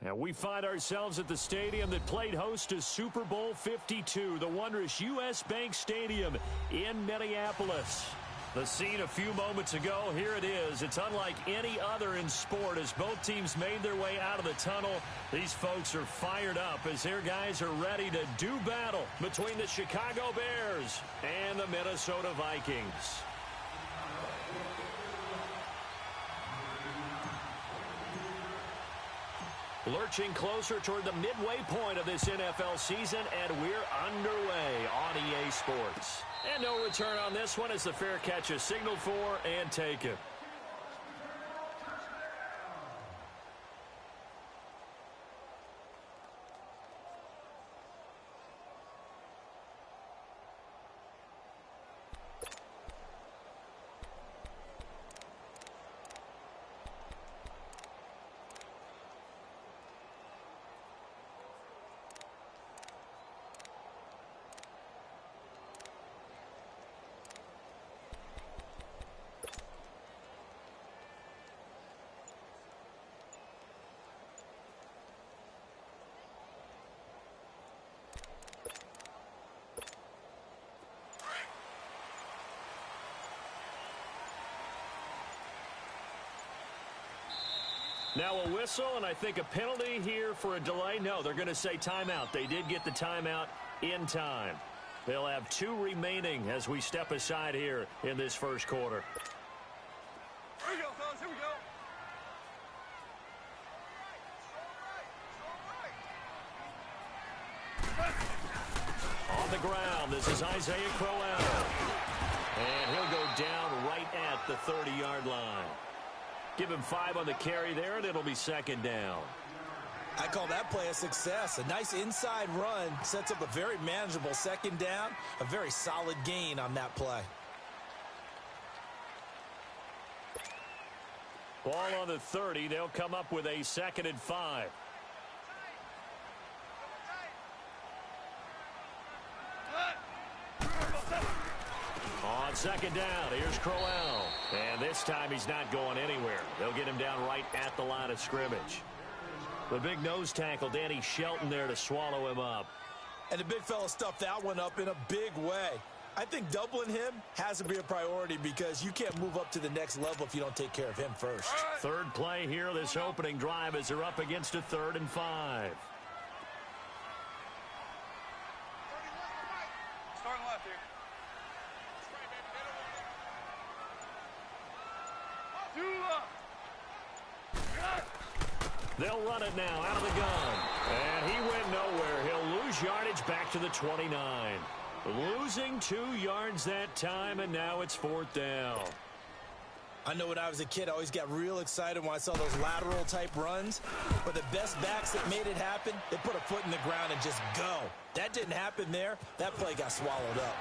And we find ourselves at the stadium that played host to Super Bowl 52, the wondrous U.S. Bank Stadium in Minneapolis. The scene a few moments ago, here it is. It's unlike any other in sport as both teams made their way out of the tunnel. These folks are fired up as their guys are ready to do battle between the Chicago Bears and the Minnesota Vikings. Lurching closer toward the midway point of this NFL season, and we're underway on EA Sports. And no return on this one as the fair catch is signaled for and taken. Now a whistle, and I think a penalty here for a delay. No, they're going to say timeout. They did get the timeout in time. They'll have 2 remaining as we step aside here in this first quarter. Here we go, fellas. Here we go. On the ground, this is Isaiah Crowell. And he'll go down right at the 30-yard line. Give him 5 on the carry there, and it'll be second down. I call that play a success. A nice inside run sets up a very manageable second down. A very solid gain on that play. Ball on the 30. They'll come up with a 2nd and 5. On second down, here's Crowell. And this time he's not going anywhere. They'll get him down right at the line of scrimmage. The big nose tackle, Danny Shelton, there to swallow him up. And the big fella stuffed that one up in a big way. I think doubling him has to be a priority because you can't move up to the next level if you don't take care of him first. Third play here, this opening drive as they're up against a 3rd and 5. Starting left here. They'll run it now out of the gun. And he went nowhere. He'll lose yardage back to the 29. Losing 2 yards that time, and now it's 4th down. I know when I was a kid, I always got real excited when I saw those lateral type runs. But the best backs that made it happen, they put a foot in the ground and just go. That didn't happen there. That play got swallowed up.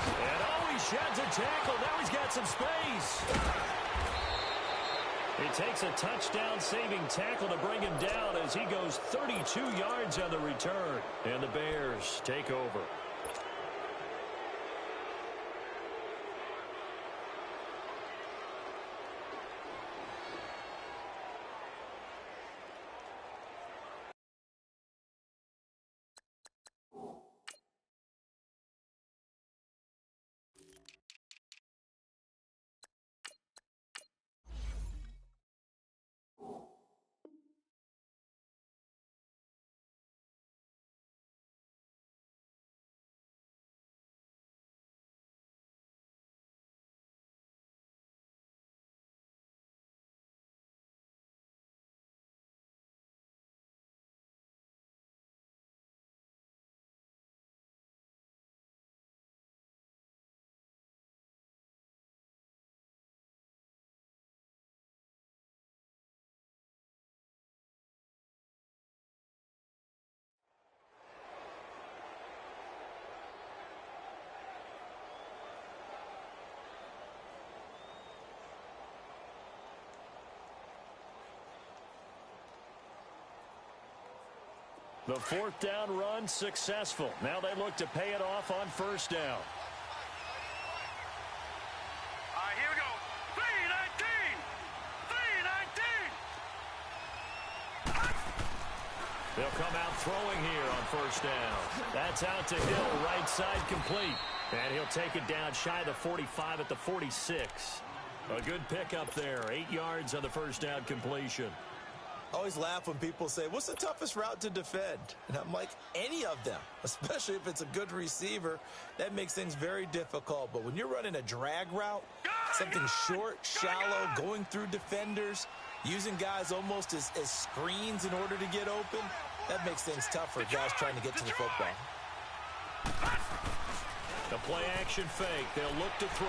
And he sheds a tackle. Now he's got some space. He takes a touchdown-saving tackle to bring him down as he goes 32 yards on the return. And the Bears take over. The 4th down run successful. Now they look to pay it off on 1st down. All right, here we go. 3-19. They'll come out throwing here on first down. That's out to Hill, right side complete. And he'll take it down shy of the 45 at the 46. A good pickup there, 8 yards on the first down completion. I always laugh when people say, what's the toughest route to defend? And I'm like, any of them, especially if it's a good receiver. That makes things very difficult. But when you're running a drag route, something short, shallow, going through defenders, using guys almost as screens in order to get open, that makes things tough for guys trying to get to the football. The play-action fake. They'll look to throw.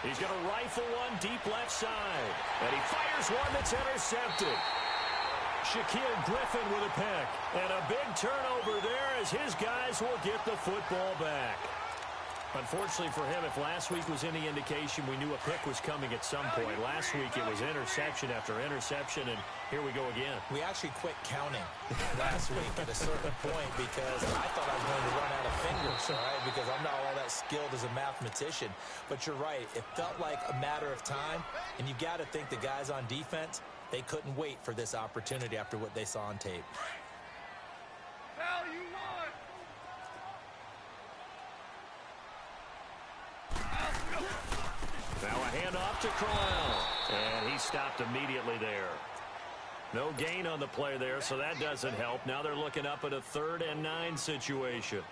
He's going to rifle one deep left side. And he fires one that's intercepted. Shaquille Griffin with a pick. And a big turnover there as his guys will get the football back. Unfortunately for him, if last week was any indication, we knew a pick was coming at some point. Last week it was interception after interception, and here we go again. We actually quit counting last week at a certain point because I thought I was going to run out of fingers, all right, because I'm not all that skilled as a mathematician. But you're right. It felt like a matter of time, and you got to think the guys on defense, they couldn't wait for this opportunity after what they saw on tape. Hell, you won! Now a handoff to Crowell, and he stopped immediately there. No gain on the play there, so that doesn't help. Now they're looking up at a 3rd and 9 situation.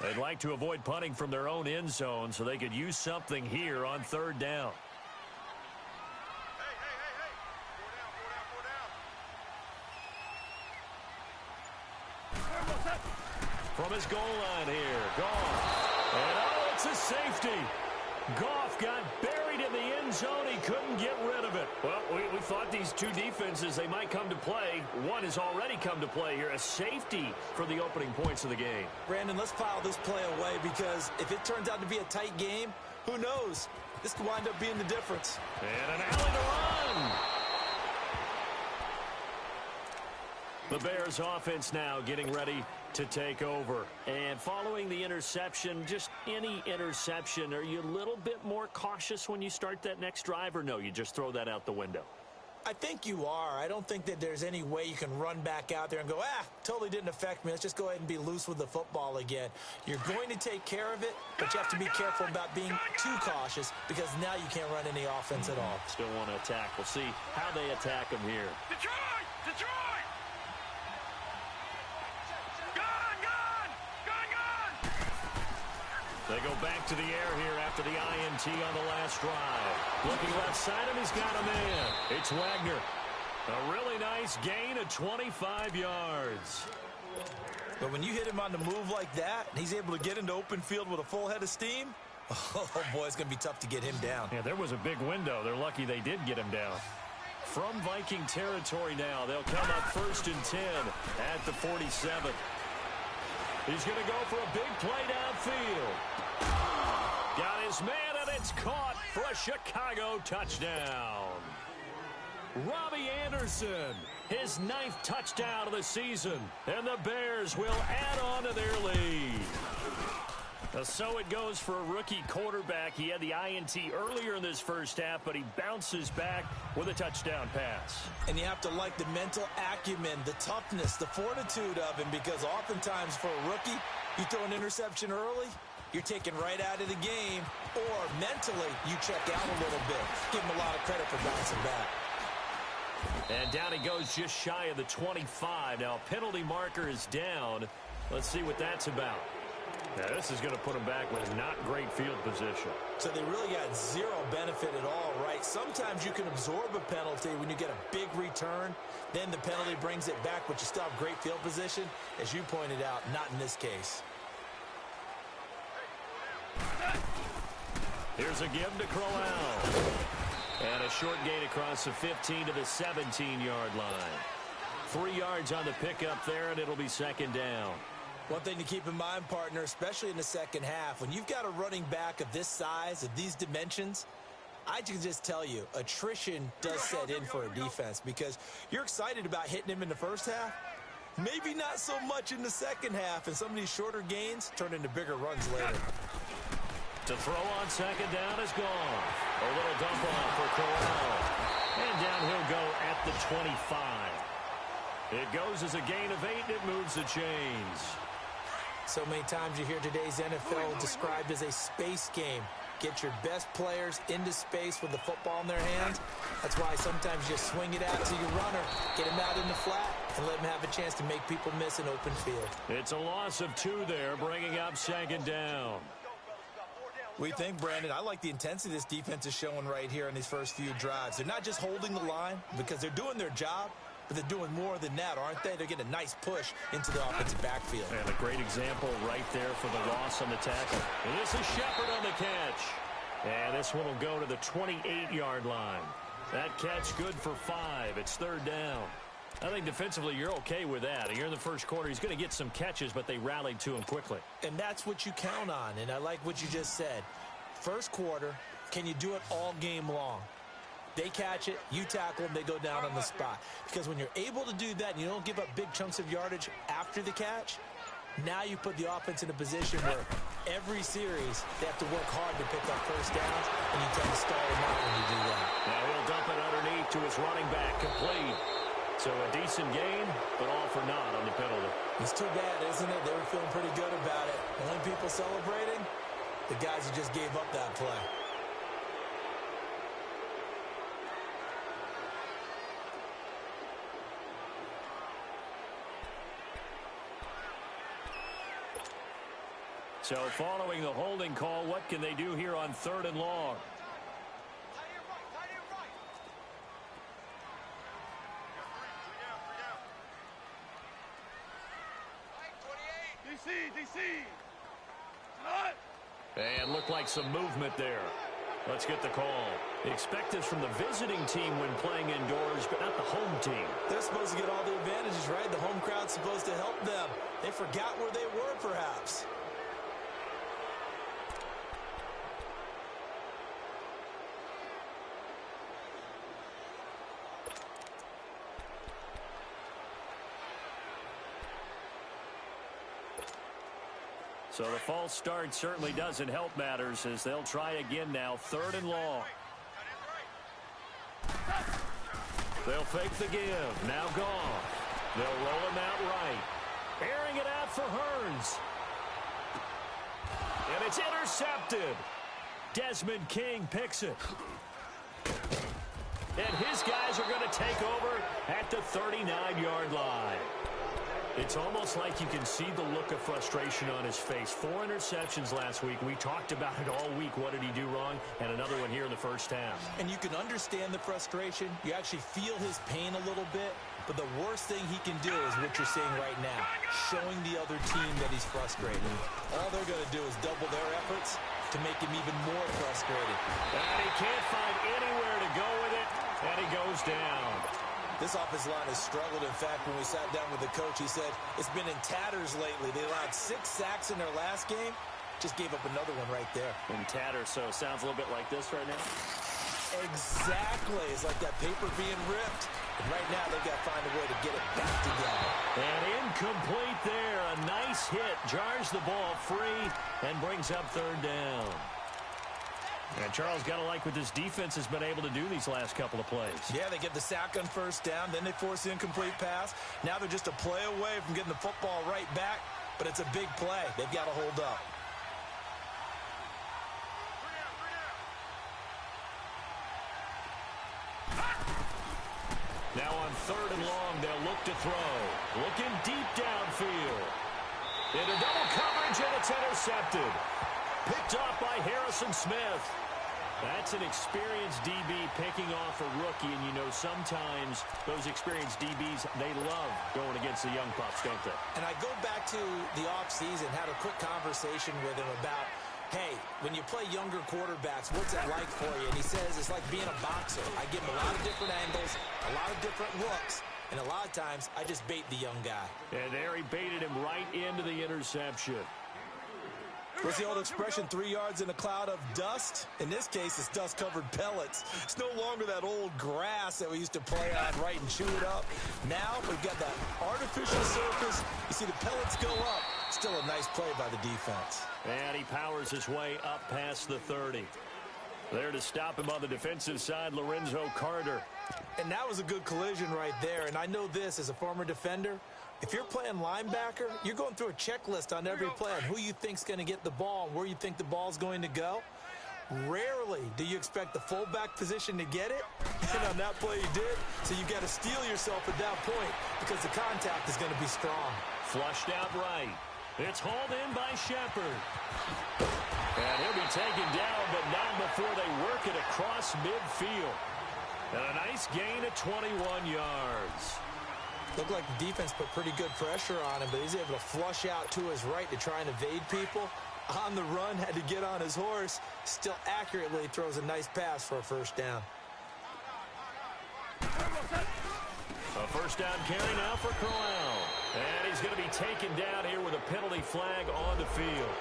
They'd like to avoid punting from their own end zone so they could use something here on 3rd down. From his goal line here, Goff. And oh, it's a safety. Goff got buried in the end zone. He couldn't get rid of it. Well, we thought these two defenses, they might come to play. One has already come to play here. A safety for the opening points of the game. Brandon, let's file this play away because if it turns out to be a tight game, who knows? This could wind up being the difference. And an alley to run. The Bears offense now getting ready to take over. And following the interception, just any interception, are you a little bit more cautious when you start that next drive, or no, you just throw that out the window? I think you are. I don't think that there's any way you can run back out there and go, totally didn't affect me. Let's just go ahead and be loose with the football again. You're going to take care of it, but you have to be careful about being too cautious because now you can't run any offense at all. Still want to attack. We'll see how they attack him here. Detroit! Detroit! They go back to the air here after the INT on the last drive. Looking left side, and he's got a man. It's Wagner. A really nice gain of 25 yards. But when you hit him on the move like that, and he's able to get into open field with a full head of steam, oh, boy, it's going to be tough to get him down. Yeah, there was a big window. They're lucky they did get him down. From Viking territory now, they'll come up 1st and 10 at the 47. He's going to go for a big play downfield. Got his man, and it's caught for a Chicago touchdown. Robbie Anderson, his 9th touchdown of the season, and the Bears will add on to their lead. So it goes for a rookie quarterback. He had the INT earlier in this first half, but he bounces back with a touchdown pass. And you have to like the mental acumen, the toughness, the fortitude of him, because oftentimes for a rookie, you throw an interception early, you're taken right out of the game, or mentally you check out a little bit. Give him a lot of credit for bouncing back. And down he goes just shy of the 25. Now, penalty marker is down. Let's see what that's about. Now, this is going to put him back with not great field position. So they really got zero benefit at all, right? Sometimes you can absorb a penalty when you get a big return. Then the penalty brings it back, but you still have great field position. As you pointed out, not in this case. Here's a give to Crowell. And a short gain across the 15 to the 17-yard line. 3 yards on the pickup there, and it'll be 2nd down. One thing to keep in mind, partner, especially in the second half, when you've got a running back of this size, of these dimensions, I can just tell you, attrition does set in for a defense because you're excited about hitting him in the first half. Maybe not so much in the second half, and some of these shorter gains turn into bigger runs later. To throw on second down is gone. A little dump off for Corral. And down he'll go at the 25. It goes as a gain of 8, and it moves the chains. So many times you hear today's NFL described as a space game. Get your best players into space with the football in their hands. That's why sometimes you swing it out to your runner, get him out in the flat, and let him have a chance to make people miss an open field. It's a loss of 2 there, bringing up second down. What do you think, Brandon? I like the intensity this defense is showing right here in these first few drives. They're not just holding the line because they're doing their job, but they're doing more than that, aren't they? They're getting a nice push into the offensive backfield. And a great example right there for the loss on the tackle. And this is Shepard on the catch. And this one will go to the 28-yard line. That catch good for 5. It's third down. I think defensively you're okay with that. You're in the first quarter. He's going to get some catches, but they rallied to him quickly. And that's what you count on, and I like what you just said. First quarter, can you do it all game long? They catch it, you tackle them, they go down on the spot. Because when you're able to do that and you don't give up big chunks of yardage after the catch, now you put the offense in a position where every series they have to work hard to pick up first downs, and you tend to stall them out when you do that. Now he'll dump it underneath to his running back, complete. So a decent gain, but all for naught on the penalty. It's too bad, isn't it? They were feeling pretty good about it. Only people celebrating, the guys who just gave up that play. So following the holding call, what can they do here on 3rd and long? DC. And looked like some movement there. Let's get the call. Expect this from the visiting team when playing indoors, but not the home team. They're supposed to get all the advantages, right? The home crowd's supposed to help them. They forgot where they were, perhaps. So the false start certainly doesn't help matters as they'll try again now, 3rd and long. They'll fake the give. Now gone. They'll roll him out right. Airing it out for Hearns. And it's intercepted. Desmond King picks it. And his guys are going to take over at the 39-yard line. It's almost like you can see the look of frustration on his face. 4 interceptions last week. We talked about it all week. What did he do wrong? And another one here in the first half. And you can understand the frustration. You actually feel his pain a little bit. But the worst thing he can do is what you're seeing right now, showing the other team that he's frustrated. All they're going to do is double their efforts to make him even more frustrated. And he can't find anywhere to go with it, and he goes down. This offensive line has struggled. In fact, when we sat down with the coach, he said it's been in tatters lately. They allowed 6 sacks in their last game. Just gave up another one right there. In tatters, so it sounds a little bit like this right now. Exactly. It's like that paper being ripped. And right now, they've got to find a way to get it back together. And incomplete there. A nice hit. Jars the ball free and brings up 3rd down. And Charles, got to like what this defense has been able to do these last couple of plays. Yeah, they get the sack on first down, then they force the incomplete pass. Now they're just a play away from getting the football right back, but it's a big play. They've got to hold up. Now on 3rd and long, they'll look to throw. Looking deep downfield. Into double coverage, and it's intercepted. Picked off by Harrison Smith. That's an experienced DB picking off a rookie, and you know sometimes those experienced DBs, they love going against the young pups, don't they? And I go back to the offseason, had a quick conversation with him about, hey, when you play younger quarterbacks, what's it like for you? And he says it's like being a boxer. I give him a lot of different angles, a lot of different looks, and a lot of times I just bait the young guy. And there he baited him right into the interception. What's the old expression, 3 yards in a cloud of dust? In this case, it's dust-covered pellets. It's no longer that old grass that we used to play on, right, and chew it up. Now we've got that artificial surface. You see the pellets go up. It's still a nice play by the defense. And he powers his way up past the 30. There to stop him on the defensive side, Lorenzo Carter. And that was a good collision right there. And I know this as a former defender. If you're playing linebacker, you're going through a checklist on every play on who you think's going to get the ball and where you think the ball's going to go. Rarely do you expect the fullback position to get it. And on that play, you did. So you got to steel yourself at that point because the contact is going to be strong. Flushed out right. It's hauled in by Shepard. And he'll be taken down, but not before they work it across midfield. And a nice gain of 21 yards. Looked like the defense put pretty good pressure on him, but he's able to flush out to his right to try and evade people. On the run, had to get on his horse. Still accurately throws a nice pass for a first down. A first down carry now for Corral. And he's going to be taken down here with a penalty flag on the field.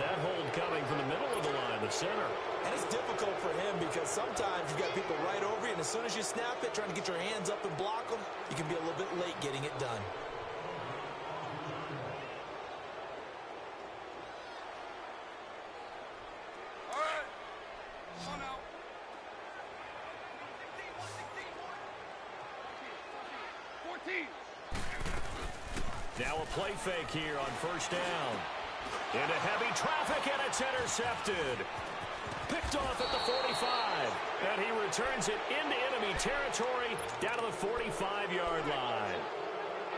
That hold coming from the middle of the line, the center. And it's difficult for him because sometimes you've got people right over you, and as soon as you snap it, trying to get your hands up and block them, you can be a little bit late getting it done. All right. Come on now. 14. Now a play fake here on first down. Into heavy traffic, and it's intercepted. Picked off at the 45. And he returns it into enemy territory down to the 45-yard line.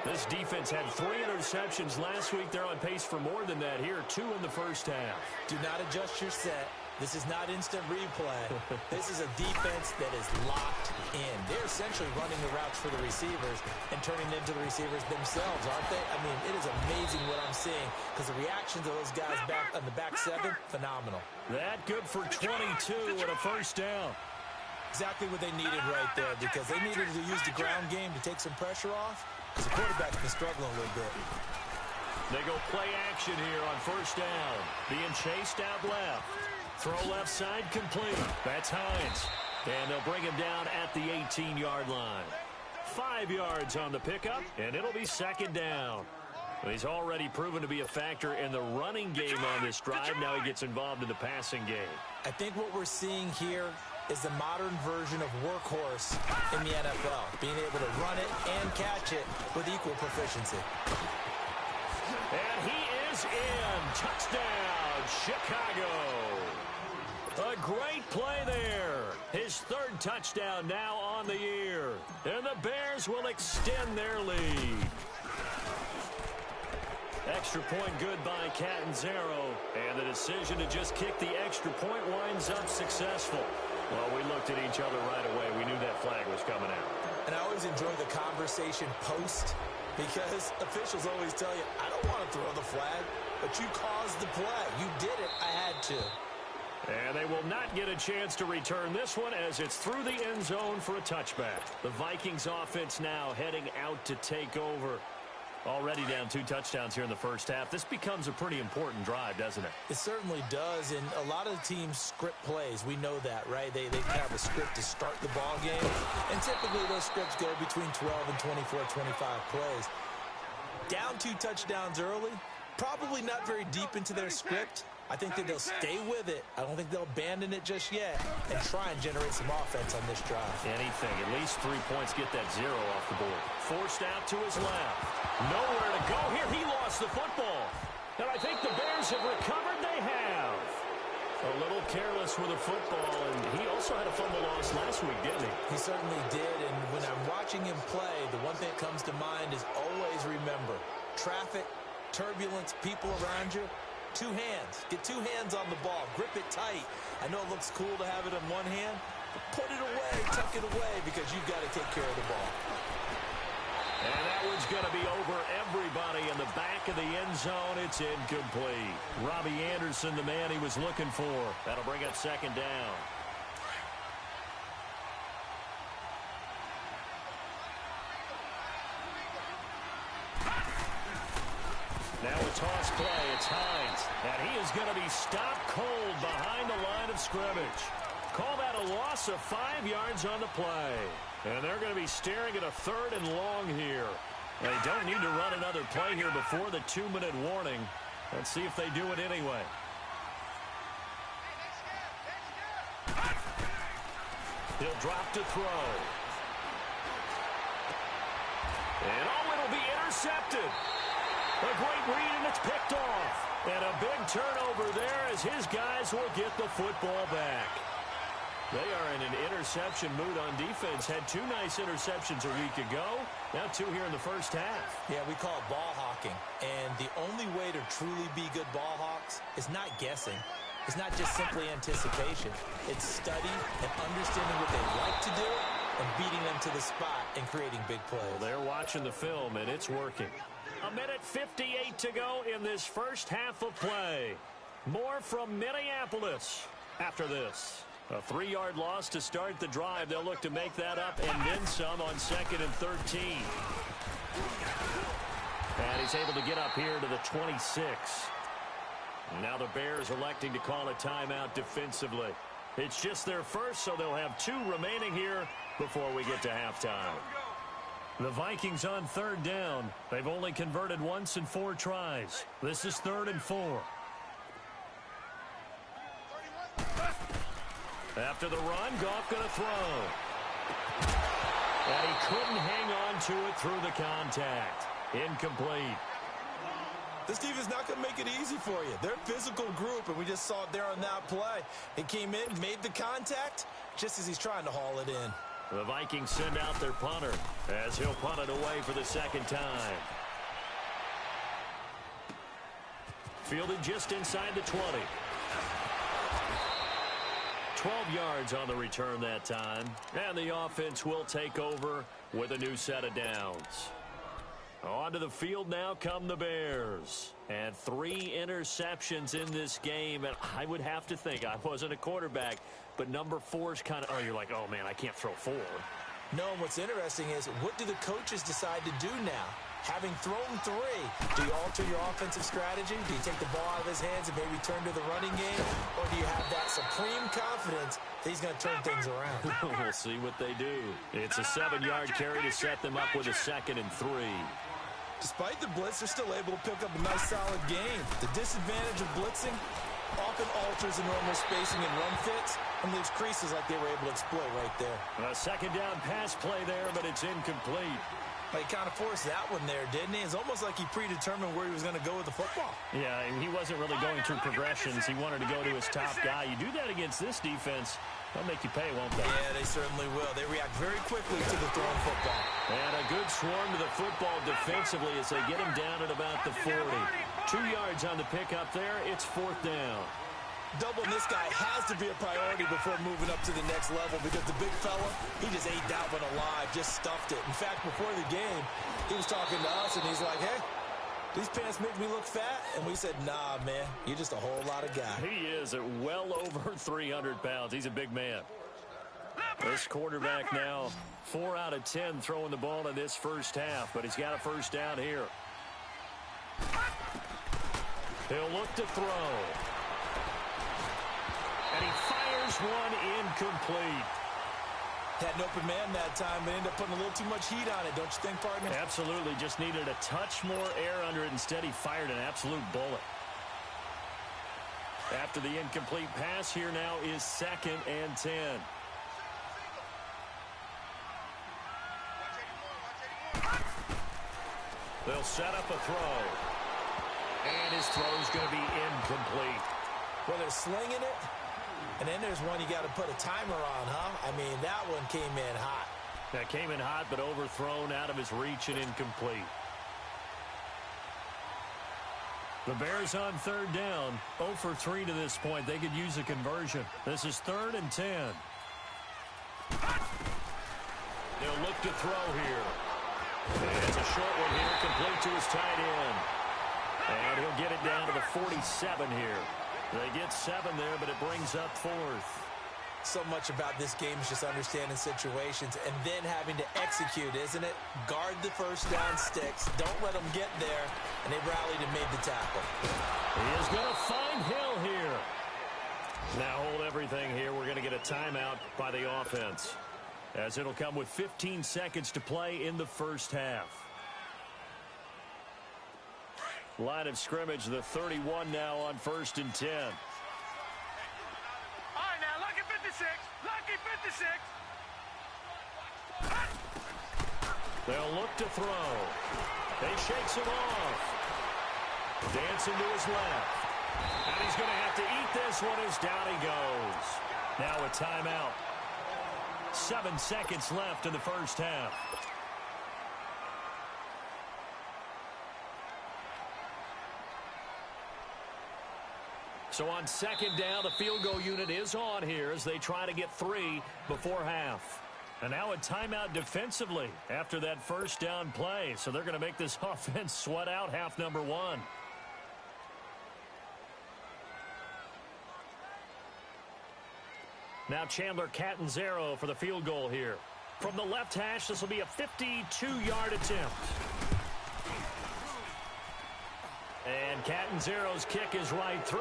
This defense had 3 interceptions last week. They're on pace for more than that here, 2 in the first half. Do not adjust your set. This is not instant replay. This is a defense that is locked in. They're essentially running the routes for the receivers and turning into the receivers themselves, aren't they? I mean, it is amazing what I'm seeing because the reactions of those guys back on the back 7, phenomenal. That good for 22 and a first down. Exactly what they needed right there because they needed to use the ground game to take some pressure off because the quarterback's been struggling a little bit. They go play action here on first down. Being chased out left. Throw left side complete. That's Hines. And they'll bring him down at the 18-yard line. 5 yards on the pickup, and it'll be second down. Well, he's already proven to be a factor in the running game on this drive. Now he gets involved in the passing game. I think what we're seeing here is the modern version of workhorse in the NFL, being able to run it and catch it with equal proficiency. And he is in. Touchdown, Chicago. A great play there. His 3rd touchdown now on the year. And the Bears will extend their lead. Extra point good by Catanzaro. And the decision to just kick the extra point winds up successful. Well, we looked at each other right away. We knew that flag was coming out. And I always enjoy the conversation post because officials always tell you, I don't want to throw the flag, but you caused the play. You did it. I had to. And they will not get a chance to return this one as it's through the end zone for a touchback. The Vikings offense now heading out to take over. Already down 2 touchdowns here in the first half. This becomes a pretty important drive, doesn't it? It certainly does, and a lot of the teams script plays. We know that, right? They have a script to start the ball game, and typically those scripts go between 12 and 24, 25 plays. Down 2 touchdowns early, probably not very deep into their script. I think that they'll stay with it. I don't think they'll abandon it just yet and try and generate some offense on this drive. Anything. At least 3 points. Get that 0 off the board. Forced out to his left. Nowhere to go here. He lost the football. And I think the Bears have recovered. They have. A little careless with the football, and he also had a fumble loss last week, didn't he? He certainly did, and when I'm watching him play, the one thing that comes to mind is always remember, traffic, turbulence, people around you, 2 hands. Get 2 hands on the ball. Grip it tight. I know it looks cool to have it in one hand, but put it away, tuck it away, because you've got to take care of the ball. And that one's going to be over everybody in the back of the end zone. It's incomplete. Robbie Anderson, the man he was looking for. That'll bring up second down. Now a toss play. It's Hines. And he is going to be stopped cold behind the line of scrimmage. Call that a loss of 5 yards on the play. And they're going to be staring at a 3rd and long here. They don't need to run another play here before the 2-minute warning. Let's see if they do it anyway. He'll drop to throw. And it'll be intercepted. A great read, and it's picked off. And a big turnover there as his guys will get the football back. They are in an interception mood on defense. Had 2 nice interceptions a week ago. Now 2 here in the first half. Yeah, we call it ball hawking. And the only way to truly be good ball hawks is not guessing. It's not just simply anticipation. It's study and understanding what they like to do and beating them to the spot and creating big plays. Well, they're watching the film, and it's working. 1:58 to go in this first half of play. More from Minneapolis after this. A 3-yard loss to start the drive. They'll look to make that up and then some on 2nd and 13. And he's able to get up here to the 26. Now the Bears electing to call a timeout defensively. It's just their first, so they'll have 2 remaining here before we get to halftime. The Vikings on 3rd down. They've only converted once in 4 tries. This is 3rd and 4. After the run, Goff going to throw. And he couldn't hang on to it through the contact. Incomplete. This defense is not going to make it easy for you. They're a physical group, and we just saw it there on that play. He came in, made the contact, just as he's trying to haul it in. The Vikings send out their punter as he'll punt it away for the 2nd time. Fielded just inside the 20. 12 yards on the return that time. And the offense will take over with a new set of downs. Onto the field now come the Bears. And 3 interceptions in this game. And I would have to think, I wasn't a quarterback, but number 4's kind of, you're like, oh, man, I can't throw 4. No, and what's interesting is, what do the coaches decide to do now? Having thrown 3, do you alter your offensive strategy? Do you take the ball out of his hands and maybe turn to the running game? Or do you have that supreme confidence that he's going to turn things around? We'll see what they do. It's a 7-yard carry to set them up with a 2nd and 3. Despite the blitz, they're still able to pick up a nice, solid game. The disadvantage of blitzing often alters the normal spacing and run fits and leaves creases like they were able to exploit right there. A 2nd down pass play there, but it's incomplete. He kind of forced that one there, didn't he? It's almost like he predetermined where he was going to go with the football. Yeah, he wasn't really going through progressions. He wanted to go to his top guy. You do that against this defense, they'll make you pay, won't they? Yeah, they certainly will. They react very quickly to the thrown football. And a good swarm to the football defensively as they get him down at about the 40. 2 yards on the pickup there. It's 4th down. Doubling this guy has to be a priority before moving up to the next level because the big fella, he just ate that one alive, just stuffed it. In fact, before the game, he was talking to us, and he's like, hey, these pants make me look fat? And we said, nah, man, you're just a whole lot of guy. He is at well over 300 pounds. He's a big man. This quarterback now 4 out of 10 throwing the ball in this first half, but he's got a 1st down here. He'll look to throw. And he fires one incomplete. Had an open man that time, but ended up putting a little too much heat on it, don't you think, partner? Absolutely. Just needed a touch more air under it. Instead, he fired an absolute bullet. After the incomplete pass, here now is 2nd and 10. They'll set up a throw. And his throw's going to be incomplete. Well, they're slinging it. And then there's one you got to put a timer on, huh? I mean, that one came in hot. That came in hot, but overthrown out of his reach and incomplete. The Bears on 3rd down. 0 for 3 to this point. They could use a conversion. This is 3rd and 10. They'll look to throw here. And it's a short one here, complete to his tight end. And he'll get it down to the 47 here. They get 7 there, but it brings up 4th. So much about this game is just understanding situations and then having to execute, isn't it? Guard the 1st down sticks. Don't let them get there. And they rallied and made the tackle. He is going to find Hill here. Now hold everything here. We're going to get a timeout by the offense, as it'll come with 15 seconds to play in the first half. Line of scrimmage, the 31 now on 1st and 10. All right, now, lucky 56. Lucky 56. They'll look to throw. He shakes him off. Dancing to his left. And he's going to have to eat this one as down he goes. Now a timeout. 7 seconds left in the first half. So on 2nd down, the field goal unit is on here as they try to get 3 before half. And now a timeout defensively after that 1st down play. So they're going to make this offense sweat out half number 1. Now Chandler Catanzaro for the field goal here. From the left hash, this will be a 52-yard attempt. And Catanzaro's kick is right through.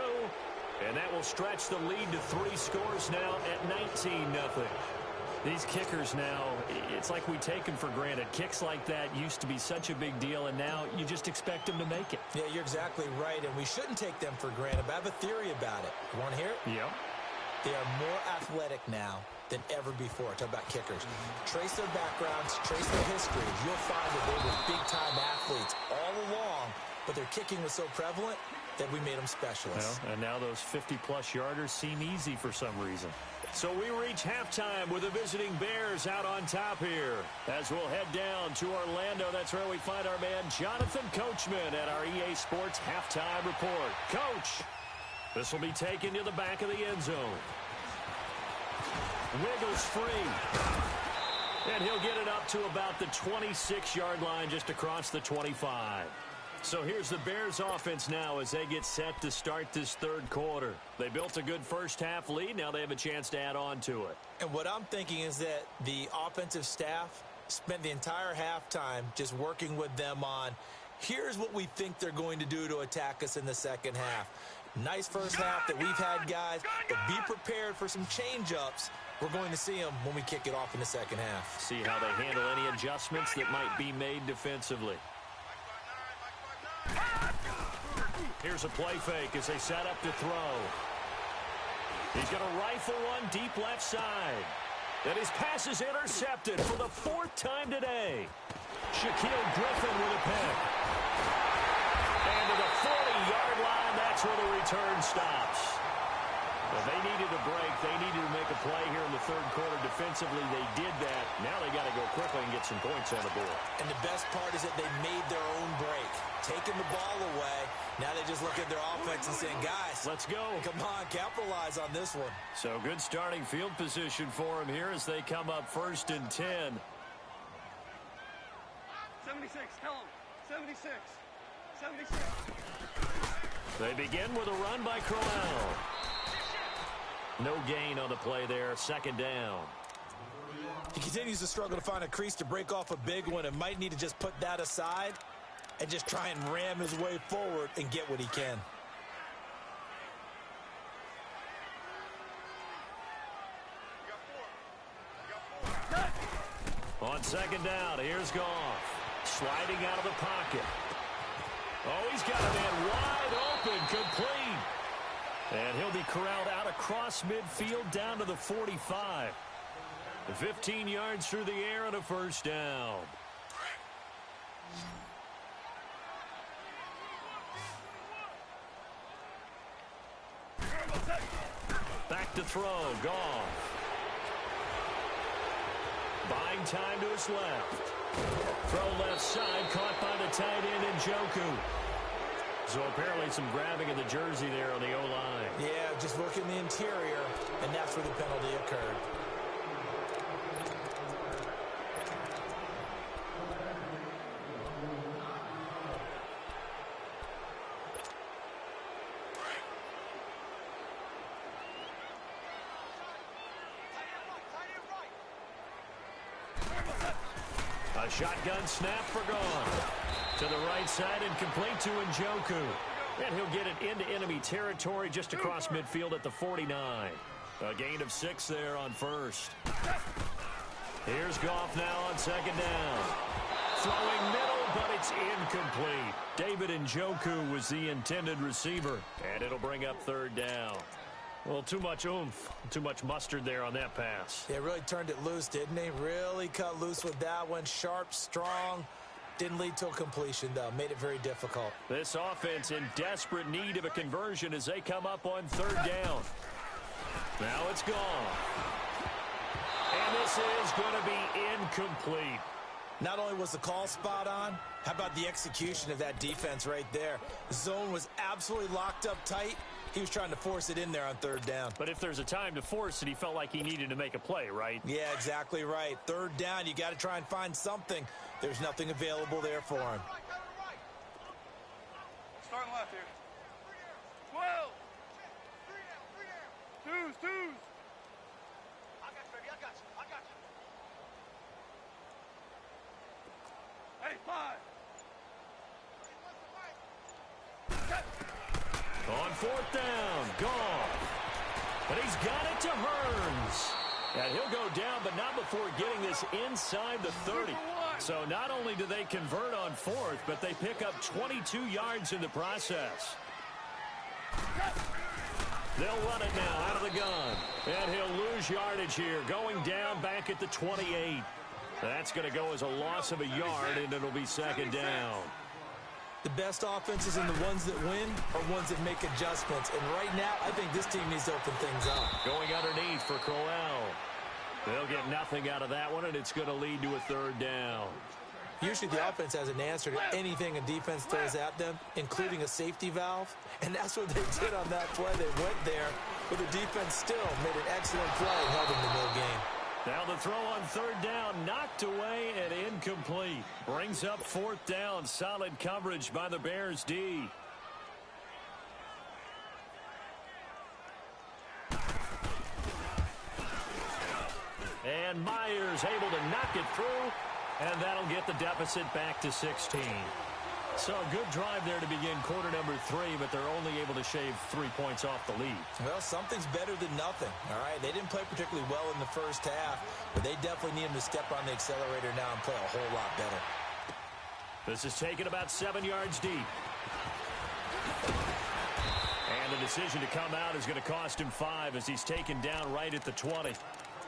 And that will stretch the lead to 3 scores now at 19-0. These kickers now, it's like we take them for granted. Kicks like that used to be such a big deal, and now you just expect them to make it. Yeah, you're exactly right, and we shouldn't take them for granted. But I have a theory about it. You want to hear it? Yep. They are more athletic now than ever before. Talk about kickers. Trace their backgrounds, trace their histories. You'll find that they were big-time athletes all along, but their kicking was so prevalent that we made them specialists. Well, and now those 50-plus yarders seem easy for some reason. So we reach halftime with the visiting Bears out on top here. As we'll head down to Orlando, that's where we find our man Jonathan Coachman at our EA Sports Halftime Report. Coach, this will be taken to the back of the end zone. Wiggles free. And he'll get it up to about the 26-yard line just across the 25. So here's the Bears offense now as they get set to start this 3rd quarter. They built a good first half lead. Now they have a chance to add on to it. And what I'm thinking is that the offensive staff spent the entire halftime just working with them on, here's what we think they're going to do to attack us in the second half. Nice first half that we've had, guys, but be prepared for some change-ups. We're going to see them when we kick it off in the second half. See how they handle any adjustments that might be made defensively. Here's a play fake as they set up to throw. He's going to rifle one deep left side. And his pass is intercepted for the 4th time today. Shaquille Griffin with a pick. And to the 40-yard line, that's where the return stops. Well, they needed a break. They needed to make a play here in the 3rd quarter defensively. They did that. Now they got to go quickly and get some points on the board. And the best part is that they made their own break. Taking the ball away. Now they just look at their offense and saying, guys, let's go. Come on, capitalize on this one. So good starting field position for them here as they come up 1st and 10. 76, tell him. 76. 76. They begin with a run by Crowell. No gain on the play there, 2nd down. He continues to struggle to find a crease to break off a big one and might need to just put that aside and just try and ram his way forward and get what he can. On 2nd down, here's Goff. Sliding out of the pocket. Oh, he's got a man wide open, complete. And he'll be corralled out across midfield down to the 45. 15 yards through the air and a 1st down. Back to throw, Goff. Buying time to his left. Throw left side, caught by the tight end Njoku. So apparently some grabbing of the jersey there on the O-line. Yeah, just working the interior, and that's where the penalty occurred. A shotgun snap for Goff. To the right side and complete to Njoku. And he'll get it into enemy territory just across midfield at the 49. A gain of 6 there on 1st. Here's Goff now on 2nd down. throwing middle, but it's incomplete. David Njoku was the intended receiver, and it'll bring up third down. Well, too much oomph, too much mustard there on that pass. Yeah, really turned it loose, didn't he? Really cut loose with that one. Sharp, strong. Didn't lead to a completion, though. Made it very difficult. This offense in desperate need of a conversion as they come up on third down. Now it's gone. And this is going to be incomplete. Not only was the call spot on, how about the execution of that defense right there? The zone was absolutely locked up tight. He was trying to force it in there on third down. But if there's a time to force it, he felt like he needed to make a play, right? Yeah, exactly right. Third down, you got to try and find something. There's nothing available there for him. Starting left here. 12. Twos. I got you, baby. I got you. Hey, 5. On fourth down, gone. But he's got it to Hearns. And he'll go down, but not before getting this inside the 30. So not only do they convert on fourth, but they pick up 22 yards in the process. They'll run it now out of the gun. And he'll lose yardage here, going down back at the 28. That's going to go as a loss of a yard, and it'll be second down. The best offenses and the ones that win are ones that make adjustments. And right now, I think this team needs to open things up. Going underneath for Crowell. They'll get nothing out of that one, and it's going to lead to a third down. Usually the offense has an answer to anything a defense throws at them, including a safety valve. And that's what they did on that play. They went there, but the defense still made an excellent play and held them to no gain. Now the throw on third down, knocked away and incomplete. Brings up fourth down. Solid coverage by the Bears D. And Myers able to knock it through, and that'll get the deficit back to 16. So a good drive there to begin quarter number 3, but they're only able to shave 3 points off the lead. Well, something's better than nothing, all right? They didn't play particularly well in the first half, but they definitely need them to step on the accelerator now and play a whole lot better. This is taken about 7 yards deep. And the decision to come out is going to cost him 5 as he's taken down right at the 20.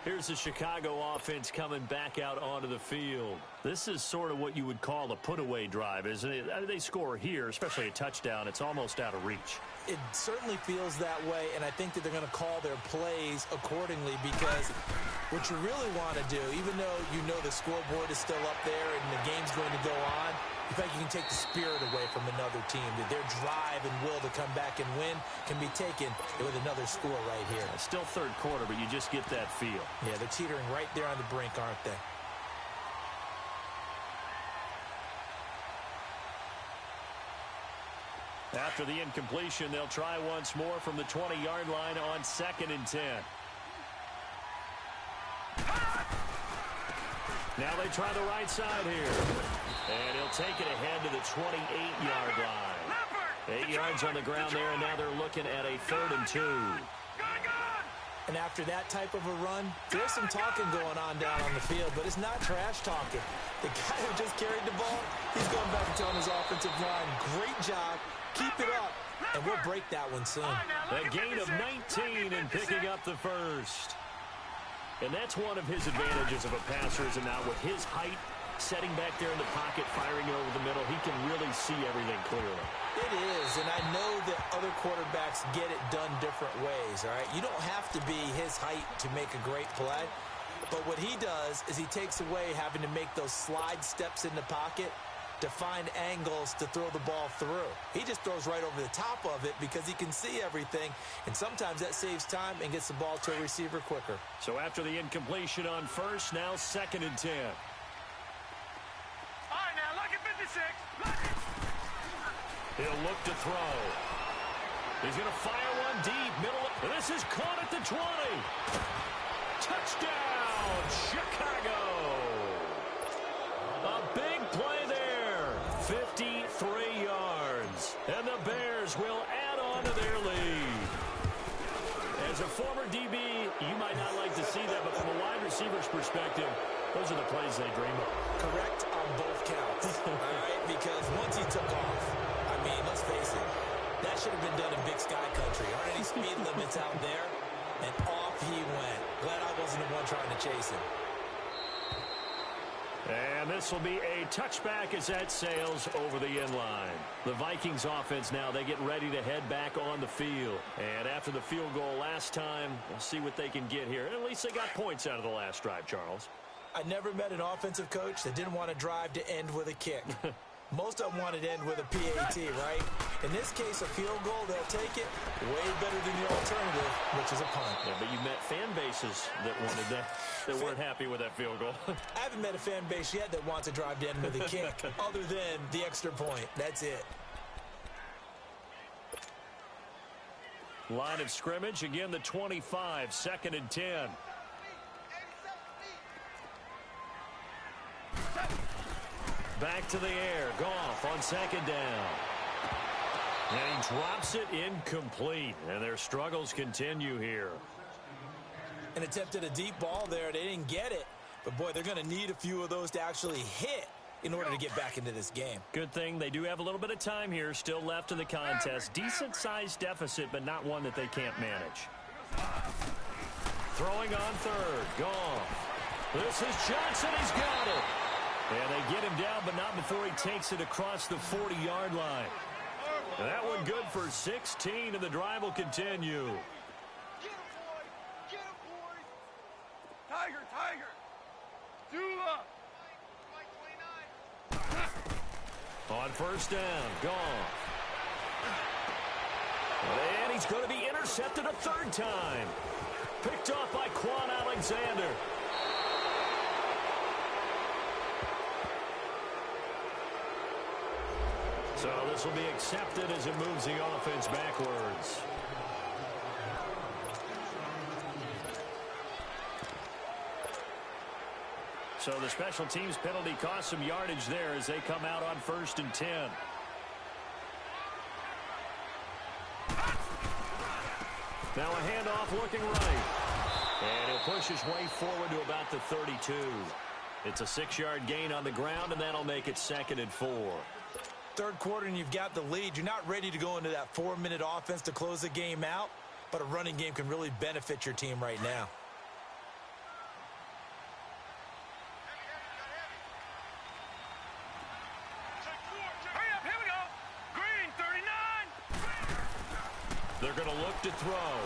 Here's the Chicago offense coming back out onto the field. This is sort of what you would call a put-away drive, isn't it? They score here, especially a touchdown. It's almost out of reach. It certainly feels that way, and I think that they're going to call their plays accordingly because what you really want to do, even though you know the scoreboard is still up there and the game's going to go on, in fact, you can take the spirit away from another team. Their drive and will to come back and win can be taken with another score right here. It's still third quarter, but you just get that feel. Yeah, they're teetering right there on the brink, aren't they? After the incompletion, they'll try once more from the 20-yard line on 2nd and 10. Now they try the right side here. And he'll take it ahead to the 28-yard line. 8 yards on the ground there, and now they're looking at a 3rd and 2. And after that type of a run, there's some talking going on down on the field, but it's not trash talking. The guy who just carried the ball, he's going back and telling his offensive line, great job, keep it up, and we'll break that one soon. A gain of 19 and picking up the first. And that's one of his advantages of a passer, is now with his height, setting back there in the pocket, firing it over the middle, he can really see everything clearly. It is, and I know that other quarterbacks get it done different ways, all right? You don't have to be his height to make a great play, but what he does is he takes away having to make those slide steps in the pocket to find angles to throw the ball through. He just throws right over the top of it because he can see everything, and sometimes that saves time and gets the ball to a receiver quicker. So after the incompletion on first, now 2nd and 10. He'll look to throw. He's going to fire one deep, middle. This is caught at the 20. Touchdown, Chicago. A big play there. 53 yards. And the Bears will add on to their lead. As a former DB, you might not like to see that, but from a wide receiver's perspective, Those are the plays they dream of. Correct on both counts. All right, because once he took off, I mean, let's face it, that should have been done in Big Sky Country. Aren't any speed limits out there? And off he went. Glad I wasn't the one trying to chase him. And this will be a touchback as that sails over the end line. The Vikings offense now, they get ready to head back on the field. And after the field goal last time, we'll see what they can get here. At least they got points out of the last drive, Charles. I never met an offensive coach that didn't want to drive to end with a kick. Most of them wanted to end with a PAT, right? In this case, a field goal, they'll take it way better than the alternative, which is a punt. Yeah, but you met fan bases that wanted that weren't happy with that field goal. I haven't met a fan base yet that wants to drive to end with a kick, other than the extra point. That's it. Line of scrimmage, again, the 25, 2nd and 10. Back to the air. Goff on 2nd down. And he drops it incomplete. And their struggles continue here. And attempted a deep ball there. They didn't get it. But, boy, they're going to need a few of those to actually hit in order to get back into this game. Good thing they do have a little bit of time here still left in the contest. Decent-sized deficit, but not one that they can't manage. Throwing on 3rd. Goff. This is Johnson. He's got it. And they get him down, but not before he takes it across the 40-yard line. And that one good for 16, and the drive will continue. Get him, boy! Get him, boy! Tiger, Tiger! Dula! On 1st down, Goff. And he's going to be intercepted a 3rd time. Picked off by Quan Alexander. So this will be accepted as it moves the offense backwards. So the special teams penalty cost some yardage there as they come out on 1st and 10. Now a handoff looking right. And he'll push his way forward to about the 32. It's a 6-yard gain on the ground, and that'll make it 2nd and 4. 3rd quarter and you've got the lead. You're not ready to go into that 4-minute offense to close the game out, but a running game can really benefit your team right now. Hurry up, here we go! Green, 39! They're going to look to throw.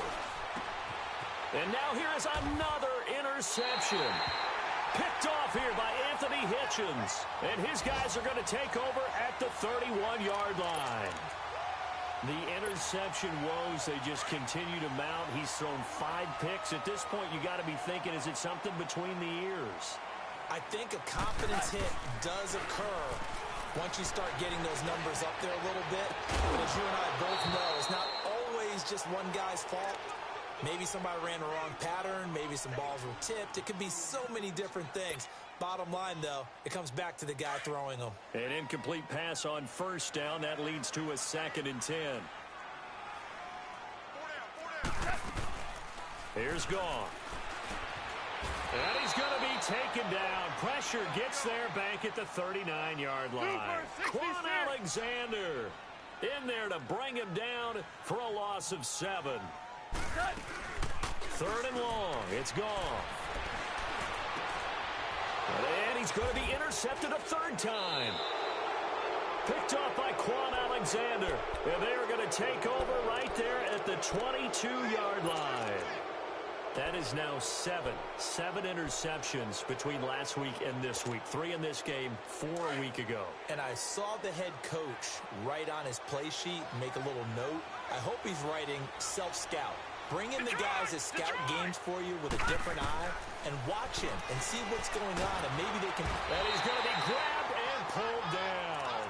And now here is another interception. Picked off here by Anthony Hitchens. And his guys are going to take over at the 31-yard line. The interception woes, they just continue to mount. He's thrown 5 picks. At this point, you got to be thinking, is it something between the ears? I think a confidence hit does occur once you start getting those numbers up there a little bit. But as you and I both know, it's not always just one guy's fault. Maybe somebody ran the wrong pattern. Maybe some balls were tipped. It could be so many different things. Bottom line, though, it comes back to the guy throwing them. An incomplete pass on 1st down. That leads to a 2nd and 10. Here's Goff. And he's going to be taken down. Pressure gets there back at the 39-yard line. Quan Alexander in there to bring him down for a loss of 7. 3rd and long. It's Goff. And he's going to be intercepted a 3rd time. Picked off by Quan Alexander. And they are going to take over right there at the 22-yard line. That is now 7 interceptions between last week and this week. 3 in this game, 4 a week ago. And I saw the head coach write on his play sheet, make a little note. I hope he's writing self-scout. Bring in the guys that scout games for you with a different eye and watch him and see what's going on, and maybe they can... And he's going to be grabbed and pulled down.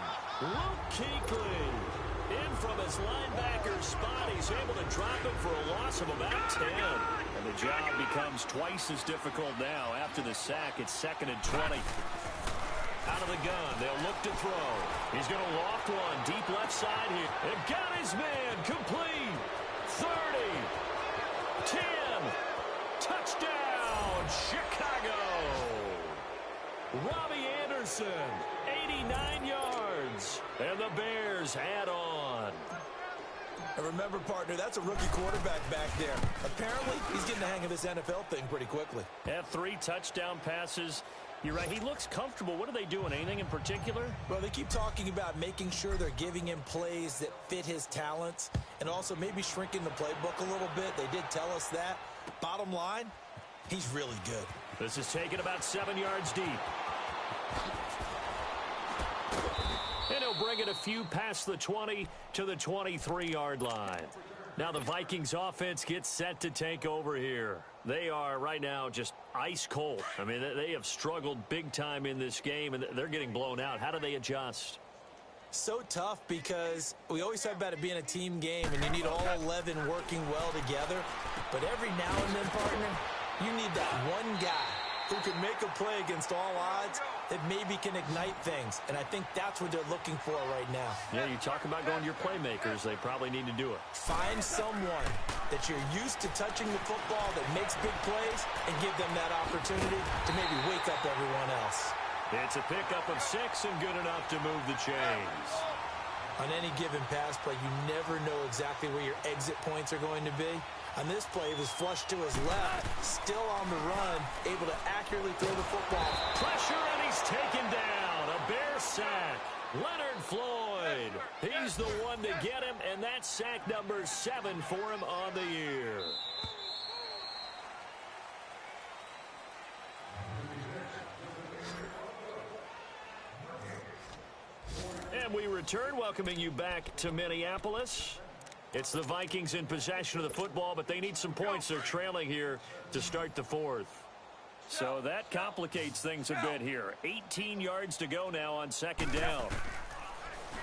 Luke Kuechly in from his linebacker spot. He's able to drop it for a loss of about 10. And the job becomes twice as difficult now. After the sack, it's 2nd and 20. Out of the gun, they'll look to throw. He's going to loft one deep left side here. And got his man complete. 30. 10. Touchdown, Chicago. Robbie Anderson, 89 yards. And the Bears add on. And remember, partner, that's a rookie quarterback back there. Apparently, he's getting the hang of this NFL thing pretty quickly. Have 3 touchdown passes. You're right. He looks comfortable. What are they doing? Anything in particular? Well, they keep talking about making sure they're giving him plays that fit his talents and also maybe shrinking the playbook a little bit. They did tell us that. Bottom line, he's really good. This is taken about 7 yards deep. And he'll bring it a few past the 20 to the 23-yard line. Now the Vikings offense gets set to take over here. They are right now just ice cold. I mean, they have struggled big time in this game, and they're getting blown out. How do they adjust? So tough because we always talk about it being a team game, and you need all 11 working well together. But every now and then, partner, you need that one guy who can make a play against all odds that maybe can ignite things. And I think that's what they're looking for right now. Yeah, you talk about going to your playmakers. They probably need to do it. Find someone that you're used to touching the football that makes big plays and give them that opportunity to maybe wake up everyone else. It's a pickup of 6 and good enough to move the chains. On any given pass play, you never know exactly where your exit points are going to be. On this play, it was flushed to his left, still on the run, able to accurately throw the football. Pressure, and he's taken down. A Bear sack. Leonard Floyd. He's the one to get him, and that's sack number 7 for him on the year. And we return, welcoming you back to Minneapolis. It's the Vikings in possession of the football, but they need some points. They're trailing here to start the 4th. So that complicates things a bit here. 18 yards to go now on 2nd down.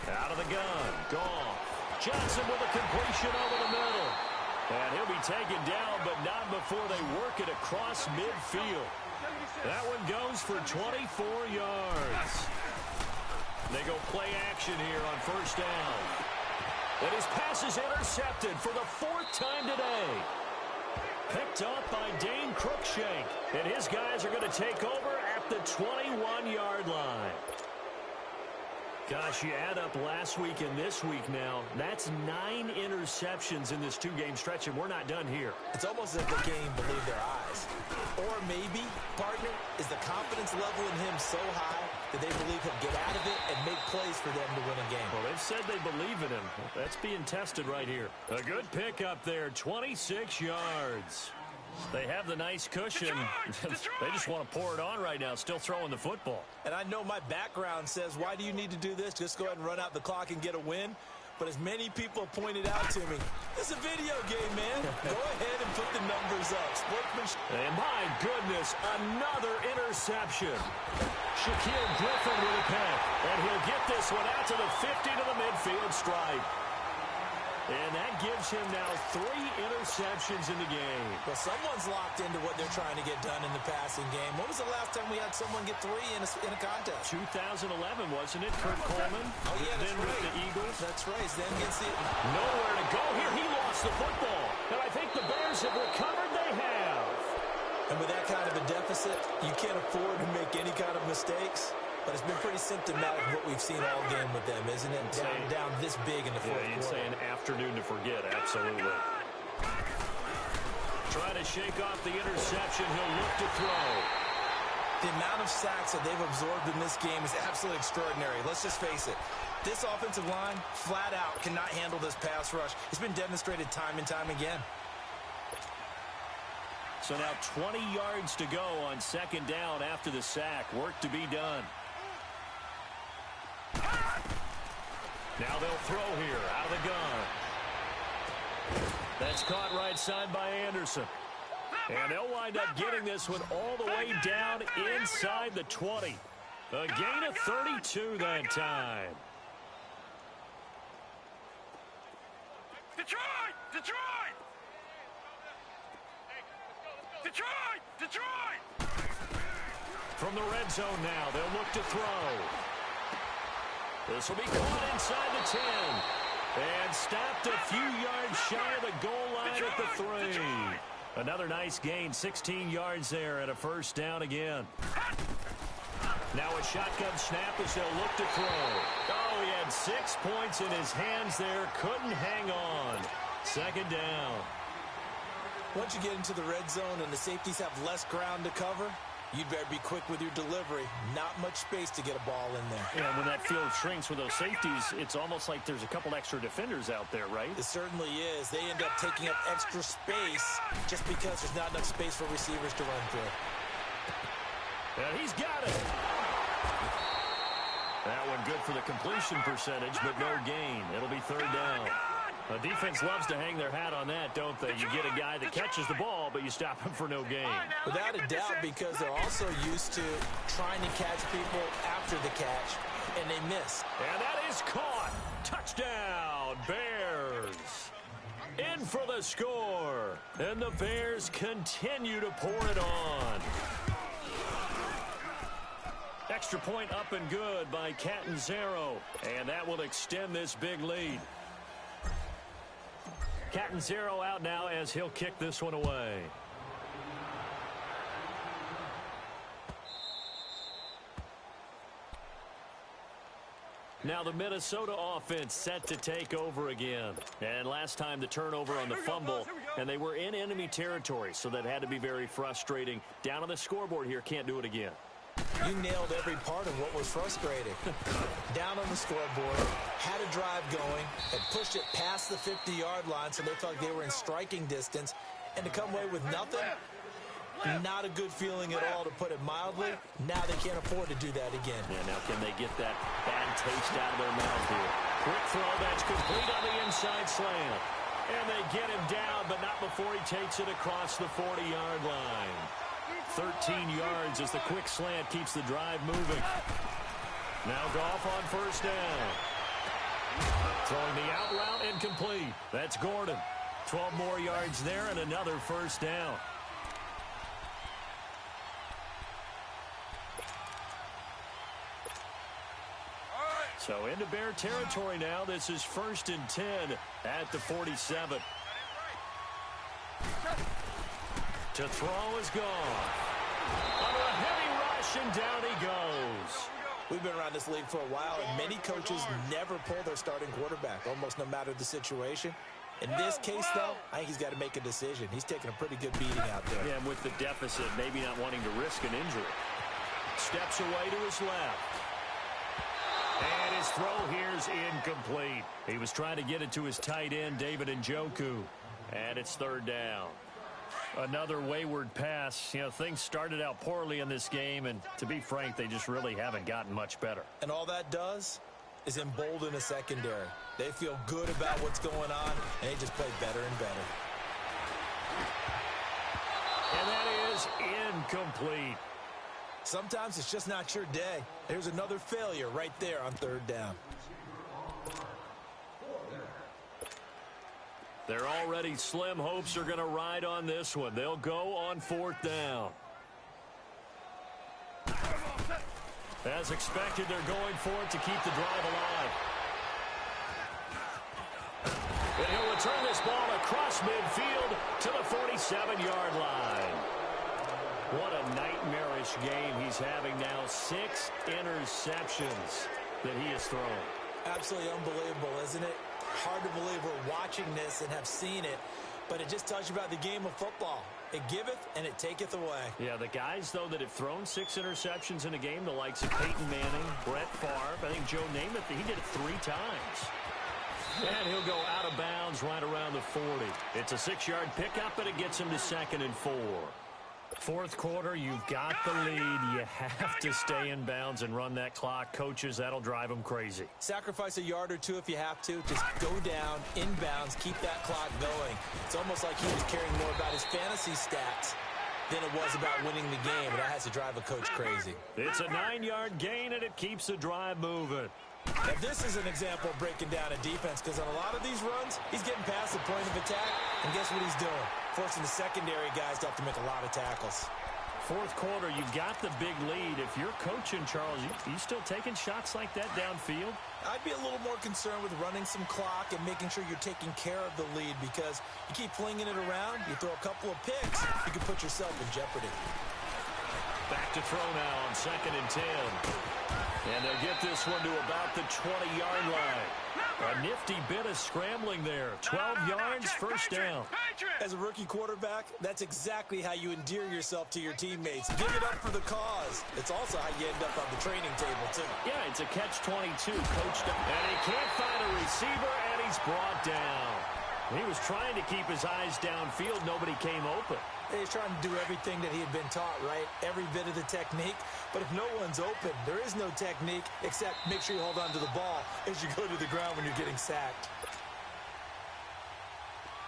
Out of the gun. Goff. Johnson with a completion over the middle. And he'll be taken down, but not before they work it across midfield. That one goes for 24 yards. They go play action here on 1st down. And his pass is intercepted for the 4th time today. Picked up by Dane Cruikshank. And his guys are going to take over at the 21-yard line. Gosh, you add up last week and this week now. That's 9 interceptions in this 2-game stretch, and we're not done here. It's almost as if they can't even believe their eyes. Or maybe, partner, is the confidence level in him so high that they believe he'll get out of it and make plays for them to win a game. Well, they've said they believe in him. That's being tested right here. A good pickup there, 26 yards. They have the nice cushion. They just want to pour it on right now, still throwing the football. And I know my background says, why do you need to do this? Just go ahead and run out the clock and get a win. But as many people have pointed out to me, it's a video game, man. Go ahead and put the numbers up. Sportsmanship. And my goodness, another interception. Shaquille Griffin with a pick. And he'll get this one out to the 50 to the midfield stripe. And that gives him now 3 interceptions in the game. Well, someone's locked into what they're trying to get done in the passing game. When was the last time we had someone get 3 in a contest? 2011, wasn't it? Kurt Coleman. Oh, yeah, that's then right. with the Eagles. That's right. Then against the... Nowhere to go here. He lost the football. And I think the Bears have recovered. They have. And with that kind of a deficit, you can't afford to make any kind of mistakes. But it's been pretty symptomatic of what we've seen all game with them, isn't it? Down this big in the 4th quarter. Yeah, you'd say an afternoon to forget, absolutely. Trying to shake off the interception. He'll look to throw. The amount of sacks that they've absorbed in this game is absolutely extraordinary. Let's just face it. This offensive line, flat out, cannot handle this pass rush. It's been demonstrated time and time again. So now 20 yards to go on 2nd down after the sack. Work to be done. Now they'll throw here out of the gun. That's caught right side by Anderson. And they'll wind up getting this one all the way down inside the 20. A gain of 32 that time. Detroit! Detroit! Detroit! Detroit! From the red zone now, they'll look to throw. This will be caught inside the 10. And stopped a few yards shy of the goal line at the 3. Another nice gain, 16 yards there, and a 1st down again. Now a shotgun snap as they'll look to throw. Oh, he had 6 points in his hands there. Couldn't hang on. Second down. Once you get into the red zone and the safeties have less ground to cover, you'd better be quick with your delivery. Not much space to get a ball in there. Yeah, when that field shrinks with those safeties, it's almost like there's a couple extra defenders out there, right? It certainly is. They end up taking up extra space just because there's not enough space for receivers to run through. And he's got it. That one good for the completion percentage, but no gain. It'll be third down. The defense loves to hang their hat on that, don't they? You get a guy that catches the ball, but you stop him for no gain. Without a doubt, because they're also used to trying to catch people after the catch, and they miss. And that is caught. Touchdown, Bears. In for the score. And the Bears continue to pour it on. Extra point up and good by Catanzaro. And that will extend this big lead. Catanzaro out now as he'll kick this one away. Now the Minnesota offense set to take over again. And last time the turnover on the fumble, and they were in enemy territory, so that had to be very frustrating. Down on the scoreboard here, can't do it again. You nailed every part of what was frustrating. Down on the scoreboard, had a drive going, and pushed it past the 50-yard line so they felt like they were in striking distance, and to come away with nothing, not a good feeling at all, to put it mildly. Now they can't afford to do that again. Yeah, now can they get that bad taste out of their mouth here? Quick throw, that's complete on the inside slant. And they get him down, but not before he takes it across the 40-yard line. 13 yards as the quick slant keeps the drive moving. Now Goff on first down. Throwing the out route, incomplete. That's Gordon. 12 more yards there and another first down. So into Bear territory now. This is 1st and 10 at the 47. To throw is gone. Under a heavy rush, and down he goes. We've been around this league for a while, and many coaches never pull their starting quarterback, almost no matter the situation. In this case, though, I think he's got to make a decision. He's taking a pretty good beating out there. Yeah, and with the deficit, maybe not wanting to risk an injury. Steps away to his left. And his throw here is incomplete. He was trying to get it to his tight end, David Njoku. And it's third down. Another wayward pass. You know, things started out poorly in this game, and to be frank, they just really haven't gotten much better. And all that does is embolden a secondary. They feel good about what's going on, and they just play better and better. And that is incomplete. Sometimes it's just not your day. There's another failure right there on third down. They're already slim hopes are going to ride on this one. They'll go on fourth down. As expected, they're going for it to keep the drive alive. And he'll return this ball across midfield to the 47-yard line. What a nightmarish game he's having now. 6 interceptions that he has thrown. Absolutely unbelievable, isn't it? Hard to believe we're watching this and have seen it, but it just tells you about the game of football. It giveth and it taketh away. Yeah, the guys, though, that have thrown 6 interceptions in a game, the likes of Peyton Manning, Brett Favre, I think Joe Namath, he did it 3 times. And he'll go out of bounds right around the 40. It's a 6-yard pickup, and it gets him to 2nd and 4. Fourth quarter, you've got the lead. You have to stay in bounds and run that clock. Coaches, that'll drive them crazy. Sacrifice a yard or two if you have to. Just go down, inbounds, keep that clock going. It's almost like he was caring more about his fantasy stats than it was about winning the game. And that has to drive a coach crazy. It's a 9-yard gain, and it keeps the drive moving. Now, this is an example of breaking down a defense, because on a lot of these runs, he's getting past the point of attack, and guess what he's doing? Forcing the secondary guys to have to make a lot of tackles. Fourth quarter, you've got the big lead. If you're coaching, Charles, you still taking shots like that downfield? I'd be a little more concerned with running some clock and making sure you're taking care of the lead, because you keep flinging it around, you throw a couple of picks, you can put yourself in jeopardy. Back to throw now on 2nd and 10. And they'll get this one to about the 20-yard line. A nifty bit of scrambling there. 12 yards, first down. As a rookie quarterback, that's exactly how you endear yourself to your teammates. Give it up for the cause. It's also how you end up on the training table, too. Yeah, it's a catch-22. Coached up. And he can't find a receiver, and he's brought down. He was trying to keep his eyes downfield. Nobody came open. He's trying to do everything that he had been taught, right? Every bit of the technique. But if no one's open, there is no technique except make sure you hold on to the ball as you go to the ground when you're getting sacked.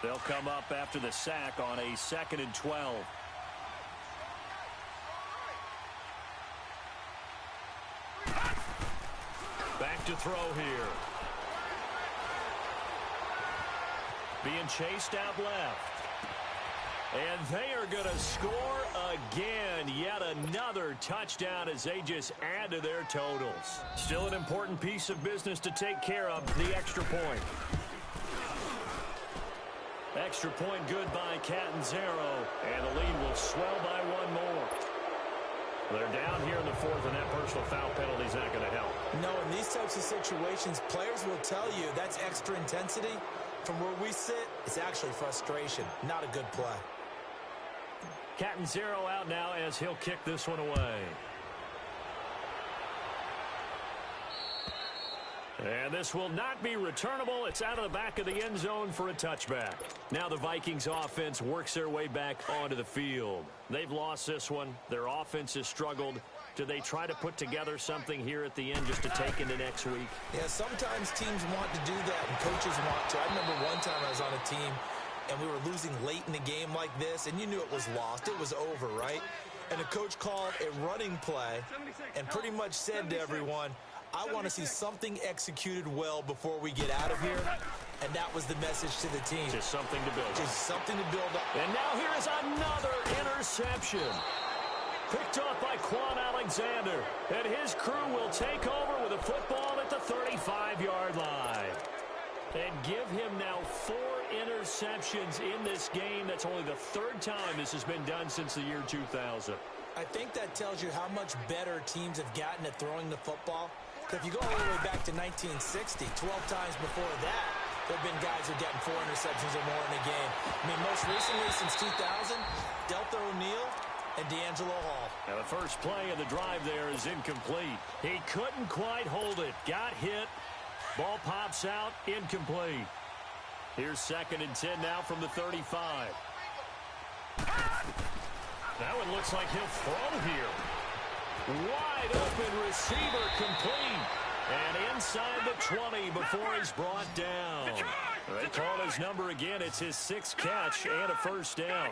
They'll come up after the sack on a 2nd and 12. Back to throw here. Being chased out left. And they are going to score again. Yet another touchdown as they just add to their totals. Still an important piece of business to take care of, the extra point. Extra point good by Catanzaro. And the lead will swell by one more. They're down here in the 4th, and that personal foul penalty is not going to help. No, in these types of situations, players will tell you that's extra intensity. From where we sit, it's actually frustration. Not a good play. Catanzaro out now as he'll kick this one away. And this will not be returnable. It's out of the back of the end zone for a touchback. Now the Vikings offense works their way back onto the field. They've lost this one. Their offense has struggled. Do they try to put together something here at the end just to take into next week? Yeah, sometimes teams want to do that and coaches want to. I remember one time I was on a team and we were losing late in the game like this, and you knew it was lost. It was over, right? And the coach called a running play and pretty much said to everyone, I want to see something executed well before we get out of here. And that was the message to the team. Just something to build up. Just something to build up. And now here is another interception. Picked off by Quan Alexander. And his crew will take over with a football at the 35-yard line. And give him now 4 interceptions in this game. That's only the 3rd time this has been done since the year 2000. I think that tells you how much better teams have gotten at throwing the football. If you go all the way back to 1960, 12 times before that, there have been guys who have gotten 4 interceptions or more in a game. I mean, most recently since 2000, Delta O'Neal and D'Angelo Hall. Now the first play of the drive there is incomplete. He couldn't quite hold it. Got hit. Ball pops out. Incomplete. Here's 2nd and 10 now from the 35. That one looks like he'll throw here. Wide open receiver complete. And inside the 20 before he's brought down. They call his number again. It's his 6th catch and a first down.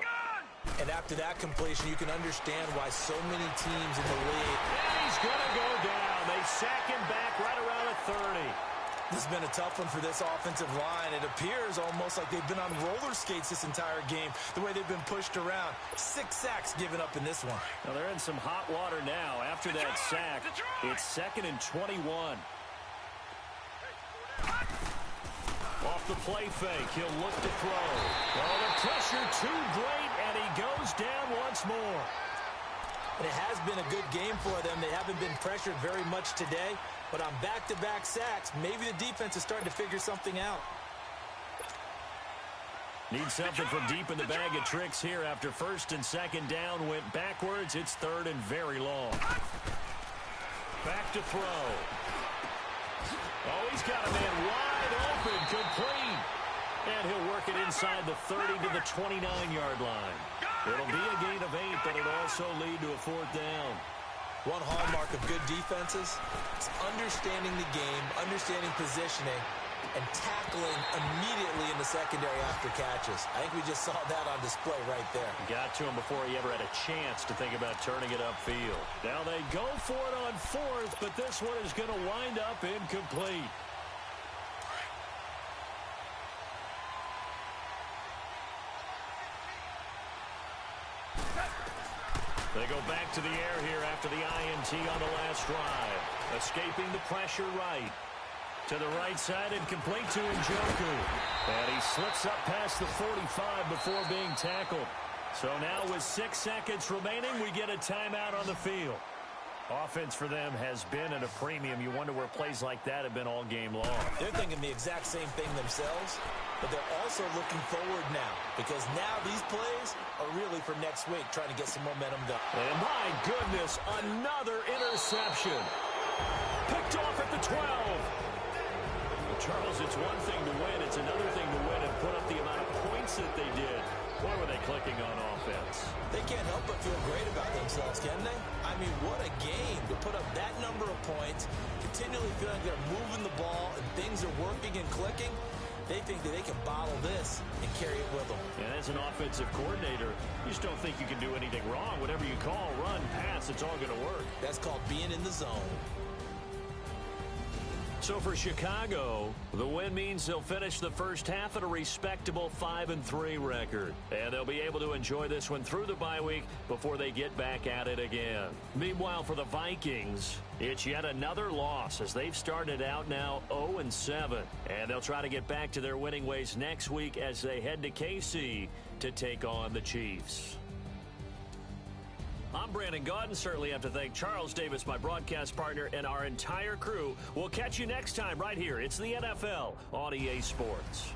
And after that completion, you can understand why so many teams in the league. And he's going to go down. They sack him back right around the 30. This has been a tough one for this offensive line. It appears almost like they've been on roller skates this entire game, the way they've been pushed around. 6 sacks given up in this one. Now they're in some hot water now. After that sack, it's 2nd and 21. Off the play fake, he'll look to throw. Oh, the pressure too great, and he goes down once more. And it has been a good game for them. They haven't been pressured very much today, but on back-to-back sacks, maybe the defense is starting to figure something out. Need something from deep in the bag of tricks here after 1st and 2nd down went backwards. It's 3rd and very long. Back to throw. Oh, he's got a man wide open, complete. And he'll work it inside the 30 to the 29-yard line. It'll be a gain of 8, but it'll also lead to a 4th down. One hallmark of good defenses is understanding the game, understanding positioning, and tackling immediately in the secondary after catches. I think we just saw that on display right there. Got to him before he ever had a chance to think about turning it upfield. Now they go for it on 4th, but this one is going to wind up incomplete. They go back to the air here after the INT on the last drive. Escaping the pressure right. To the right side and complete to Njoku. And he slips up past the 45 before being tackled. So now with 6 seconds remaining, we get a timeout on the field. Offense for them has been at a premium. You wonder where plays like that have been all game long. They're thinking the exact same thing themselves, but they're also looking forward now because now these plays are really for next week, trying to get some momentum going. And my goodness, another interception. Picked off at the 12. Charles, it's one thing to win. It's another thing to win and put up the amount of points that they did. Boy, were they clicking on offense. They can't help but feel great about themselves, can they? I mean, what a game to put up that number of points, continually feeling they're moving the ball and things are working and clicking. They think that they can bottle this and carry it with them. And as an offensive coordinator, you just don't think you can do anything wrong. Whatever you call, run, pass, it's all going to work. That's called being in the zone. So for Chicago, the win means they'll finish the first half at a respectable 5-3 record. And they'll be able to enjoy this one through the bye week before they get back at it again. Meanwhile, for the Vikings, it's yet another loss as they've started out now 0-7. And they'll try to get back to their winning ways next week as they head to KC to take on the Chiefs. I'm Brandon Gaudin. Certainly have to thank Charles Davis, my broadcast partner, and our entire crew. We'll catch you next time right here. It's the NFL on EA Sports.